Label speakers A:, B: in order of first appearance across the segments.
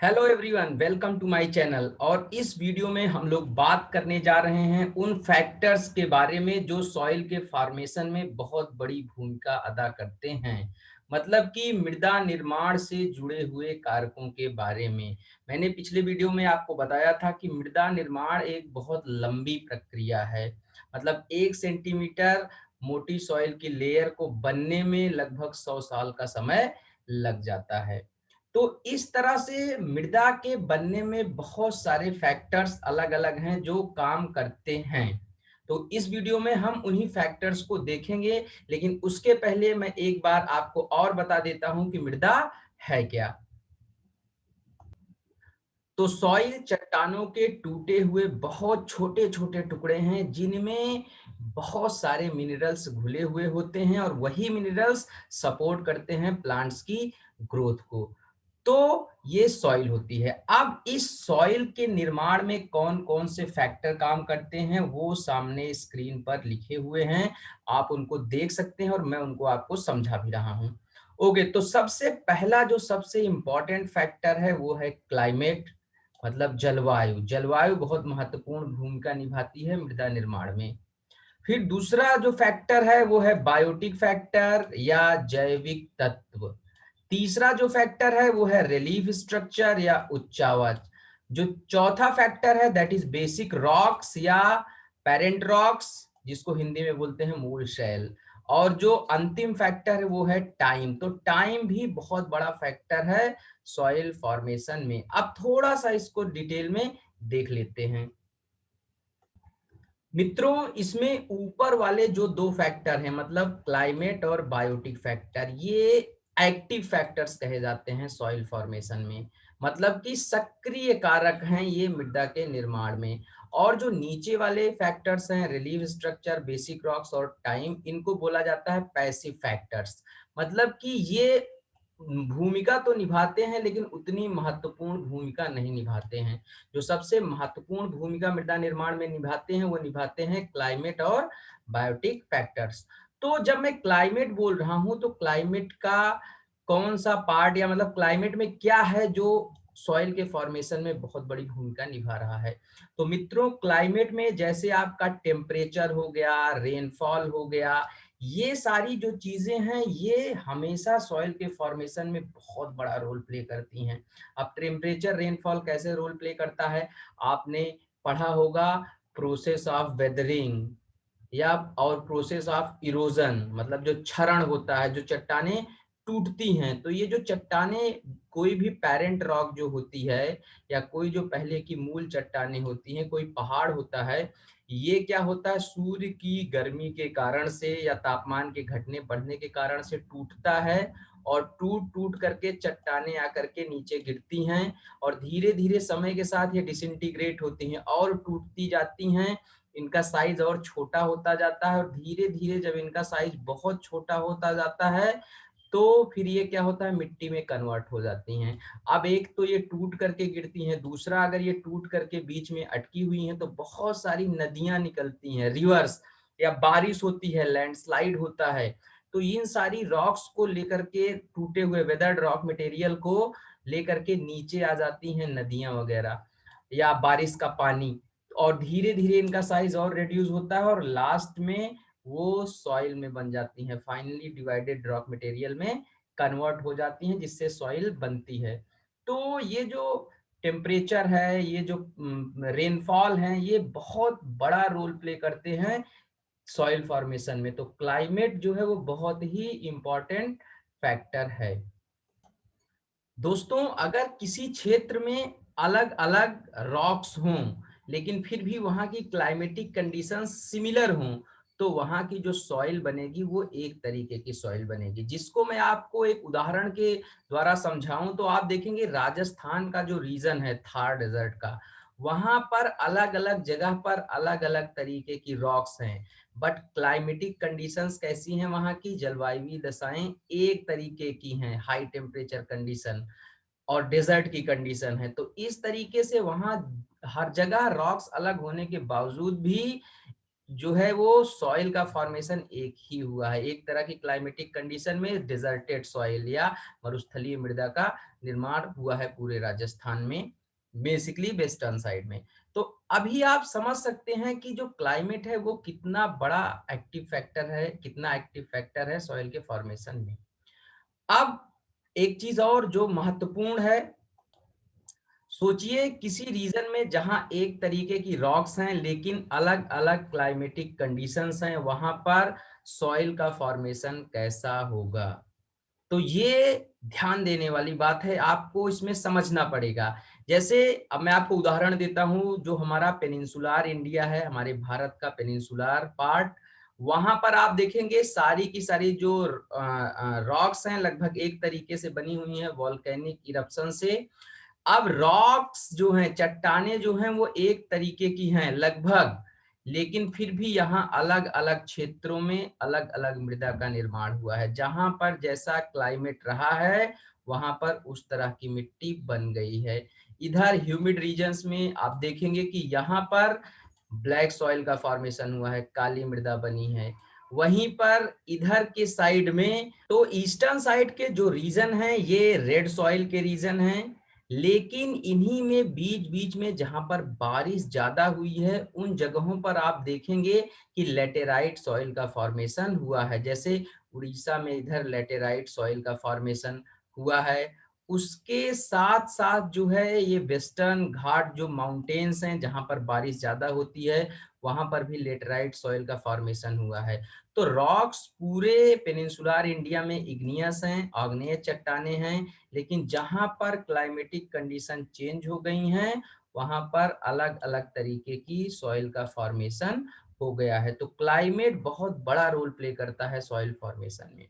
A: Hello everyone, welcome to my channel. और इस video में हम लोग बात करने जा रहे हैं उन फैक्टर्स के बारे में जो सॉइल के फॉर्मेशन में बहुत बड़ी भूमिका अदा करते हैं। मतलब कि मृदा निर्माण से जुड़े हुए कारकों के बारे में। मैंने पिछले वीडियो में आपको बताया था कि मृदा निर्माण एक बहुत लंबी प्रक्रिया है। मतलब 1 सेंटीमीटर मोटी सॉइल की लेयर को बनने में लगभग 100 साल का समय लग जाता है। तो इस तरह से मृदा के बनने में बहुत सारे फैक्टर्स अलग-अलग हैं जो काम करते हैं। तो इस वीडियो में हम उन्हीं फैक्टर्स को देखेंगे, लेकिन उसके पहले मैं एक बार आपको और बता देता हूं कि मृदा है क्या। तो सॉइल चट्टानों के टूटे हुए बहुत छोटे-छोटे टुकड़े हैं जिनमें बहुत सारे मिनरल्स घुले हुए होते हैं और वही मिनरल्स सपोर्ट करते हैं प्लांट्स की ग्रोथ को। तो ये सॉइल होती है। अब इस सॉइल के निर्माण में कौन-कौन से फैक्टर काम करते हैं वो सामने स्क्रीन पर लिखे हुए हैं। आप उनको देख सकते हैं और मैं उनको आपको समझा भी रहा हूँ। ओके, तो सबसे पहला जो सबसे इम्पोर्टेंट फैक्टर है वो है क्लाइमेट। मतलब जलवायु। जलवायु बहुत महत्वपूर्ण भूमिका निभाती है मृदा निर्माण में। फिर दूसरा जो फैक्टर है वो है बायोटिक फैक्टर या जैविक तत्व। तीसरा जो फैक्टर है वो है रिलीफ स्ट्रक्चर या उच्चावच। जो चौथा फैक्टर है दैट इज बेसिक रॉक्स या पेरेंट रॉक्स, जिसको हिंदी में बोलते हैं मूल शैल। और जो अंतिम फैक्टर है वो है टाइम। तो टाइम भी बहुत बड़ा फैक्टर है सॉइल फॉर्मेशन में। अब थोड़ा सा इसको डिटेल में देख लेते हैं। मित्रों, इसमें ऊपर वाले जो दो फैक्टर हैं मतलब क्लाइमेट और बायोटिक फैक्टर, ये एक्टिव फैक्टर्स कहे जाते हैं सॉइल फॉर्मेशन में। मतलब कि सक्रिय कारक हैं ये मृदा के निर्माण में। और जो नीचे वाले फैक्टर्स हैं रिलीफ स्ट्रक्चर, बेसिक रॉक्स और टाइम, इनको बोला जाता है पैसिव फैक्टर्स। मतलब कि ये भूमिका तो निभाते हैं लेकिन उतनी महत्वपूर्ण भूमिका नहीं निभाते हैं। जो सबसे महत्वपूर्ण भूमिका मृदा निर्माण में निभाते हैं वो निभाते हैं क्लाइमेट और बायोटिक फैक्टर्स। तो जब मैं क्लाइमेट बोल रहा हूं तो क्लाइमेट का कौन सा पार्ट या मतलब क्लाइमेट में क्या है जो सॉइल के फॉर्मेशन में बहुत बड़ी भूमिका निभा रहा है। तो मित्रों, क्लाइमेट में जैसे आपका टेम्परेचर हो गया, रेनफॉल हो गया, ये सारी जो चीजें हैं ये हमेशा सॉइल के फॉर्मेशन में बहुत बड़ा रोल प्ले करती हैं। अब टेम्परेचर रेनफॉल कैसे रोल प्ले करता है, आपने पढ़ा होगा प्रोसेस ऑफ वेदरिंग या और प्रोसेस ऑफ इरोजन। मतलब जो क्षरण होता है, जो चट्टानें टूटती हैं, तो ये जो चट्टानें, कोई भी पेरेंट रॉक जो होती है या कोई जो पहले की मूल चट्टानें होती हैं, कोई पहाड़ होता है, ये क्या होता है सूर्य की गर्मी के कारण से या तापमान के घटने बढ़ने के कारण से टूटता है और टूट टूट करके चट्टानें आकर के नीचे गिरती हैं और धीरे धीरे समय के साथ ये डिसइंटीग्रेट होती हैं और टूटती जाती हैं। इनका साइज और छोटा होता जाता है और धीरे धीरे जब इनका साइज बहुत छोटा होता जाता है तो फिर ये क्या होता है मिट्टी में कन्वर्ट हो जाती हैं। अब एक तो ये टूट करके गिरती हैं, दूसरा अगर ये टूट करके बीच में अटकी हुई हैं तो बहुत सारी नदियां निकलती हैं, रिवर्स, या बारिश होती है, लैंडस्लाइड होता है। तो इन सारी रॉक्स को लेकर के, टूटे हुए वेदर्ड रॉक मटेरियल को लेकर के नीचे आ जाती हैं नदियां वगैरह या बारिश का पानी। और धीरे धीरे इनका साइज और रिड्यूस होता है और लास्ट में वो सॉइल में बन जाती हैं, फाइनली डिवाइडेड रॉक मटेरियल में कन्वर्ट हो जाती हैं जिससे सॉइल बनती है। तो ये जो टेम्परेचर है, ये जो रेनफॉल है, ये बहुत बड़ा रोल प्ले करते हैं सॉइल फॉर्मेशन में। तो क्लाइमेट जो है वो बहुत ही इंपॉर्टेंट फैक्टर है। दोस्तों, अगर किसी क्षेत्र में अलग अलग रॉक्स हों लेकिन फिर भी वहां की क्लाइमेटिक कंडीशंस सिमिलर हों तो वहां की जो सॉइल बनेगी वो एक तरीके की सॉइल बनेगी। जिसको मैं आपको एक उदाहरण के द्वारा समझाऊं तो आप देखेंगे राजस्थान का जो रीजन है थार डेजर्ट का, वहां पर अलग अलग जगह पर अलग अलग तरीके की रॉक्स हैं, बट क्लाइमेटिक कंडीशंस कैसी हैं, वहां की जलवायु दशाएं एक तरीके की हैं, हाई टेम्परेचर कंडीशन और डेजर्ट की कंडीशन है। तो इस तरीके से वहां हर जगह रॉक्स अलग होने के बावजूद भी जो है वो सॉइल का फॉर्मेशन एक ही हुआ है। एक तरह की क्लाइमेटिक कंडीशन में डेजर्टेड सॉइल या मरुस्थलीय मृदा का निर्माण हुआ है पूरे राजस्थान में, बेसिकली वेस्टर्न साइड में। तो अभी आप समझ सकते हैं कि जो क्लाइमेट है वो कितना बड़ा एक्टिव फैक्टर है, कितना एक्टिव फैक्टर है सॉइल के फॉर्मेशन में। अब एक चीज और जो महत्वपूर्ण है, सोचिए किसी रीजन में जहां एक तरीके की रॉक्स हैं लेकिन अलग अलग क्लाइमेटिक कंडीशंस हैं, वहां पर सॉइल का फॉर्मेशन कैसा होगा। तो ये ध्यान देने वाली बात है, आपको इसमें समझना पड़ेगा। जैसे अब मैं आपको उदाहरण देता हूँ, जो हमारा पेनिनसुलार इंडिया है, हमारे भारत का पेनिनसुलार पार्ट, वहां पर आप देखेंगे सारी की सारी जो रॉक्स हैं लगभग एक तरीके से बनी हुई हैं वॉल्केनिक इरप्शन से। अब रॉक्स जो हैं, चट्टाने जो हैं, वो एक तरीके की हैं लगभग, लेकिन फिर भी यहाँ अलग अलग क्षेत्रों में अलग अलग मृदा का निर्माण हुआ है। जहां पर जैसा क्लाइमेट रहा है वहां पर उस तरह की मिट्टी बन गई है। इधर ह्यूमिड रीजन्स में आप देखेंगे कि यहाँ पर ब्लैक सॉइल का फॉर्मेशन हुआ है, काली मृदा बनी है। वहीं पर इधर के साइड में, तो ईस्टर्न साइड के जो रीजन हैं ये रेड सॉइल के रीजन हैं, लेकिन इन्हीं में बीच बीच में जहां पर बारिश ज्यादा हुई है उन जगहों पर आप देखेंगे कि लेटेराइट सॉइल का फॉर्मेशन हुआ है। जैसे उड़ीसा में इधर लेटेराइट सॉइल का फॉर्मेशन हुआ है। उसके साथ साथ जो है ये वेस्टर्न घाट जो माउंटेन्स हैं जहां पर बारिश ज्यादा होती है, वहां पर भी लेटेराइट सॉइल का फॉर्मेशन हुआ है। तो रॉक्स पूरे पेनिनसुलार इंडिया में इग्नियस हैं, आग्नेय चट्टाने हैं, लेकिन जहां पर क्लाइमेटिक कंडीशन चेंज हो गई हैं वहां पर अलग अलग तरीके की सॉइल का फॉर्मेशन हो गया है। तो क्लाइमेट बहुत बड़ा रोल प्ले करता है सॉइल फॉर्मेशन में।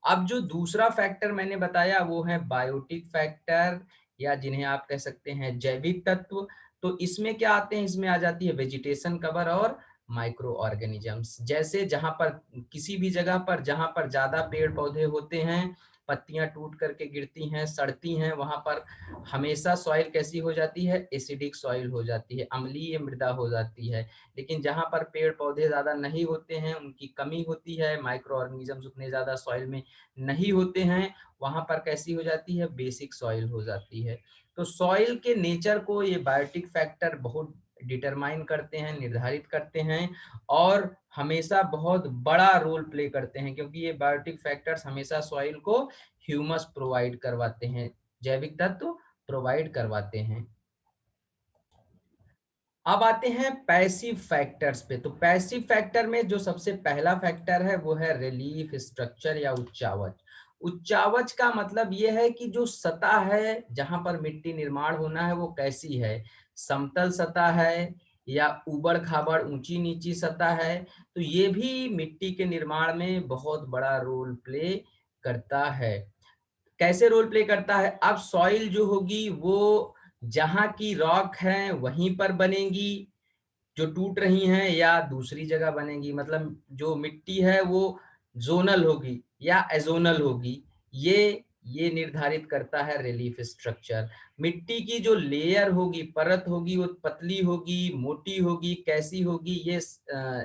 A: अब जो दूसरा फैक्टर मैंने बताया वो है बायोटिक फैक्टर, या जिन्हें आप कह सकते हैं जैविक तत्व। तो इसमें क्या आते हैं, इसमें आ जाती है वेजिटेशन कवर और माइक्रो ऑर्गेनिजम्स। जैसे जहां पर किसी भी जगह पर जहां पर ज्यादा पेड़ पौधे होते हैं, पत्तियां टूट करके गिरती हैं, सड़ती हैं, वहां पर हमेशा सॉइल कैसी हो जाती है, एसिडिक सॉइल हो जाती है, अम्लीय मृदा हो जाती है। लेकिन जहां पर पेड़ पौधे ज्यादा नहीं होते हैं, उनकी कमी होती है, माइक्रो ऑर्गेनिजम्स उतने ज्यादा सॉइल में नहीं होते हैं, वहां पर कैसी हो जाती है, बेसिक सॉइल हो जाती है। तो सॉइल के नेचर को ये बायोटिक फैक्टर बहुत डिटरमाइन करते हैं, निर्धारित करते हैं, और हमेशा बहुत बड़ा रोल प्ले करते हैं, क्योंकि ये बायोटिक फैक्टर्स हमेशा सॉइल को ह्यूमस प्रोवाइड करवाते हैं, जैविक तत्व प्रोवाइड करवाते हैं। अब आते हैं पैसिव फैक्टर्स पे। तो पैसिव फैक्टर में जो सबसे पहला फैक्टर है वो है रिलीफ स्ट्रक्चर या उच्चावच। उच्चावच का मतलब ये है कि जो सतह है जहां पर मिट्टी निर्माण होना है वो कैसी है, समतल सतह है या उबड़ खाबड़ ऊंची नीची सतह है। तो ये भी मिट्टी के निर्माण में बहुत बड़ा रोल प्ले करता है। कैसे रोल प्ले करता है, अब सॉइल जो होगी वो जहां की रॉक है वहीं पर बनेगी जो टूट रही हैं, या दूसरी जगह बनेगी। मतलब जो मिट्टी है वो जोनल होगी या एजोनल होगी, ये निर्धारित करता है रिलीफ स्ट्रक्चर। मिट्टी की जो लेयर होगी, परत होगी, वो पतली होगी, मोटी होगी, कैसी होगी, ये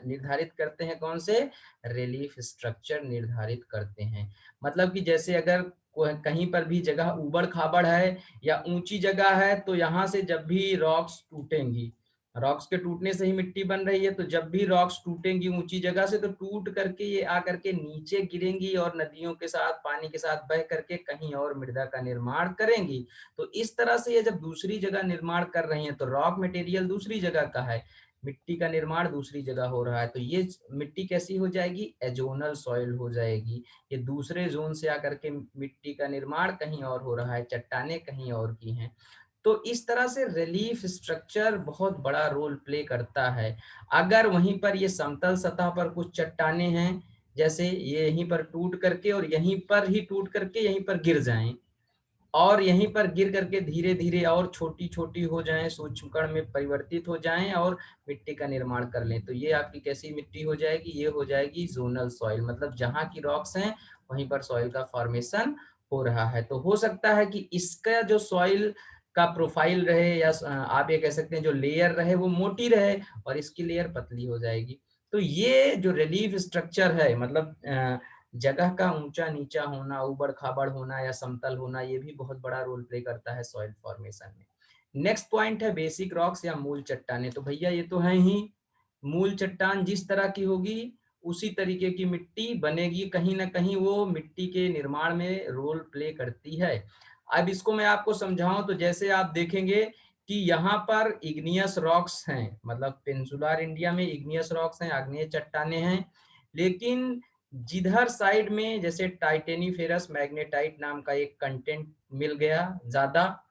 A: निर्धारित करते हैं कौन से, रिलीफ स्ट्रक्चर निर्धारित करते हैं। मतलब कि जैसे अगर कहीं पर भी जगह उबड़ खाबड़ है या ऊंची जगह है, तो यहाँ से जब भी रॉक्स टूटेंगी, रॉक्स के टूटने से ही मिट्टी बन रही है, तो जब भी रॉक्स टूटेंगी ऊंची जगह से, तो टूट करके ये आकर के नीचे गिरेंगी और नदियों के साथ, पानी के साथ बह करके कहीं और मृदा का निर्माण करेंगी। तो इस तरह से ये जब दूसरी जगह निर्माण कर रही हैं, तो रॉक मटेरियल दूसरी जगह का है, मिट्टी का निर्माण दूसरी जगह हो रहा है, तो ये मिट्टी कैसी हो जाएगी, एजोनल सॉइल हो जाएगी। ये दूसरे जोन से आकर के मिट्टी का निर्माण कहीं और हो रहा है, चट्टाने कहीं और की हैं। तो इस तरह से रिलीफ स्ट्रक्चर बहुत बड़ा रोल प्ले करता है। अगर वहीं पर ये समतल सतह पर कुछ चट्टाने हैं, जैसे ये यहीं पर टूट करके और यहीं पर ही टूट करके यहीं पर गिर जाएं, और यहीं पर गिर करके धीरे धीरे और छोटी छोटी हो जाएं, सूक्ष्म कण में परिवर्तित हो जाएं और मिट्टी का निर्माण कर लें, तो ये आपकी कैसी मिट्टी हो जाएगी, ये हो जाएगी जोनल सॉइल। मतलब जहां की रॉक्स हैं वहीं पर सॉइल का फॉर्मेशन हो रहा है। तो हो सकता है कि इसका जो सॉइल का प्रोफाइल रहे, या आप ये कह सकते हैं जो लेयर रहे वो मोटी रहे और इसकी लेयर पतली हो जाएगी। तो ये जो रिलीफ स्ट्रक्चर है, मतलब जगह का ऊंचा नीचा होना, ऊबड़ खाबड़ होना या समतल होना, ये भी बहुत बड़ा रोल प्ले करता है सॉइल फॉर्मेशन में। नेक्स्ट पॉइंट है बेसिक रॉक्स या मूल चट्टाने। तो भैया ये तो है ही, मूल चट्टान जिस तरह की होगी उसी तरीके की मिट्टी बनेगी, कहीं ना कहीं वो मिट्टी के निर्माण में रोल प्ले करती है। अब इसको मैं आपको समझाऊं तो जैसे आप देखेंगे कि यहाँ पर इग्नियस रॉक्स हैं, मतलब पेनिनसुलर इंडिया में इग्नियस रॉक्स हैं, आग्नेय चट्टाने हैं, लेकिन जिधर साइड में जैसे टाइटेनीफेरस मैग्नेटाइट नाम का एक कंटेंट मिल गया ज्यादा,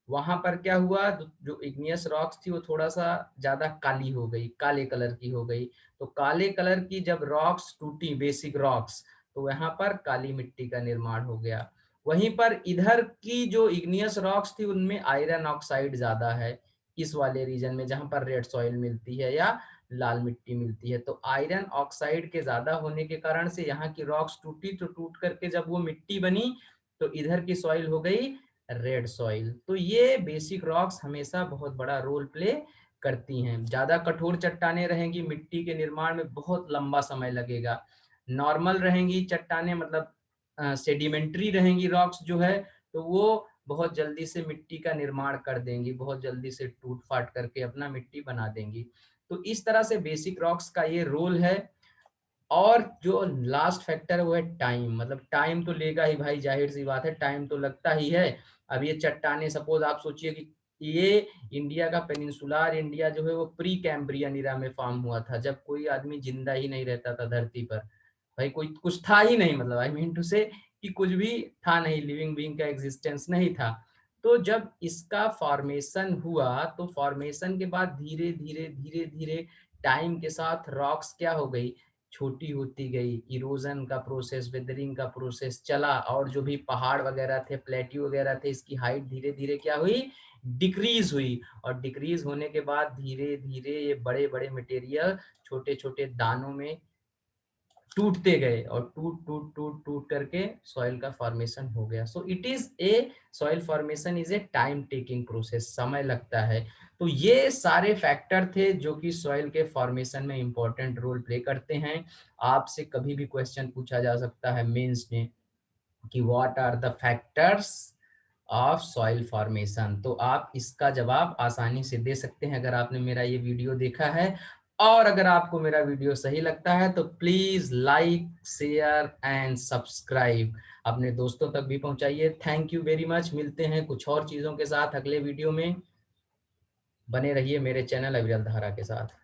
A: वहां पर क्या हुआ, जो इग्नियस रॉक्स थी वो थोड़ा सा ज्यादा काली हो गई, काले कलर की हो गई। तो काले कलर की जब रॉक्स टूटी, बेसिक रॉक्स, तो वहां पर काली मिट्टी का निर्माण हो गया। वहीं पर इधर की जो इग्नियस रॉक्स थी उनमें आयरन ऑक्साइड ज्यादा है, इस वाले रीजन में जहां पर रेड सॉइल मिलती है या लाल मिट्टी मिलती है। तो आयरन ऑक्साइड के ज्यादा होने के कारण से यहाँ की रॉक्स टूटी, तो टूट करके जब वो मिट्टी बनी तो इधर की सॉइल हो गई रेड सॉइल। तो ये बेसिक रॉक्स हमेशा बहुत बड़ा रोल प्ले करती हैं। ज्यादा कठोर चट्टाने रहेंगी, मिट्टी के निर्माण में बहुत लंबा समय लगेगा। नॉर्मल रहेंगी चट्टाने, मतलब सेडिमेंट्री रहेंगी रॉक्स जो है, तो वो बहुत जल्दी से मिट्टी का निर्माण कर देंगी, बहुत जल्दी से टूट फाट करके अपना मिट्टी बना देंगी। तो इस तरह से बेसिक रॉक्स का ये रोल है। और जो लास्ट फैक्टर है वो है टाइम, मतलब टाइम तो लेगा ही भाई, जाहिर सी बात है, टाइम तो लगता ही है। अब ये चट्टाने, सपोज आप सोचिए कि ये इंडिया का पेनिनसुलर इंडिया जो है वो प्री कैम्ब्रियन इरा में फॉर्म हुआ था, जब कोई आदमी जिंदा ही नहीं रहता था धरती पर, भाई कोई कुछ था ही नहीं, मतलब आई मीन टू से कि कुछ भी था नहीं, लिविंग बीइंग का एग्जिस्टेंस नहीं था। तो जब इसका फॉर्मेशन हुआ तो फॉर्मेशन के बाद धीरे धीरे धीरे धीरे टाइम के साथ रॉक्स क्या हो गई, छोटी होती गई, इरोजन का प्रोसेस, वेदरिंग का प्रोसेस चला, और जो भी पहाड़ वगैरह थे, प्लेट्यू वगैरह थे, इसकी हाइट धीरे धीरे क्या हुई, डिक्रीज हुई। और डिक्रीज होने के बाद धीरे धीरे ये बड़े बड़े मटेरियल छोटे छोटे दानों में टूटते गए, और टूट टूट टूट टूट करके सॉइल का फॉर्मेशन हो गया। So it is a, soil formation is a time taking process, समय लगता है। तो ये सारे फैक्टर थे जो कि सॉइल के फॉर्मेशन में इंपॉर्टेंट रोल प्ले करते हैं। आपसे कभी भी क्वेश्चन पूछा जा सकता है मेंस में कि what are the factors of soil formation, तो आप इसका जवाब आसानी से दे सकते हैं अगर आपने मेरा ये वीडियो देखा है। और अगर आपको मेरा वीडियो सही लगता है तो please like, share and subscribe, अपने दोस्तों तक भी पहुंचाइए। Thank you very much. मिलते हैं कुछ और चीजों के साथ अगले वीडियो में। बने रहिए मेरे चैनल अविरल धारा के साथ।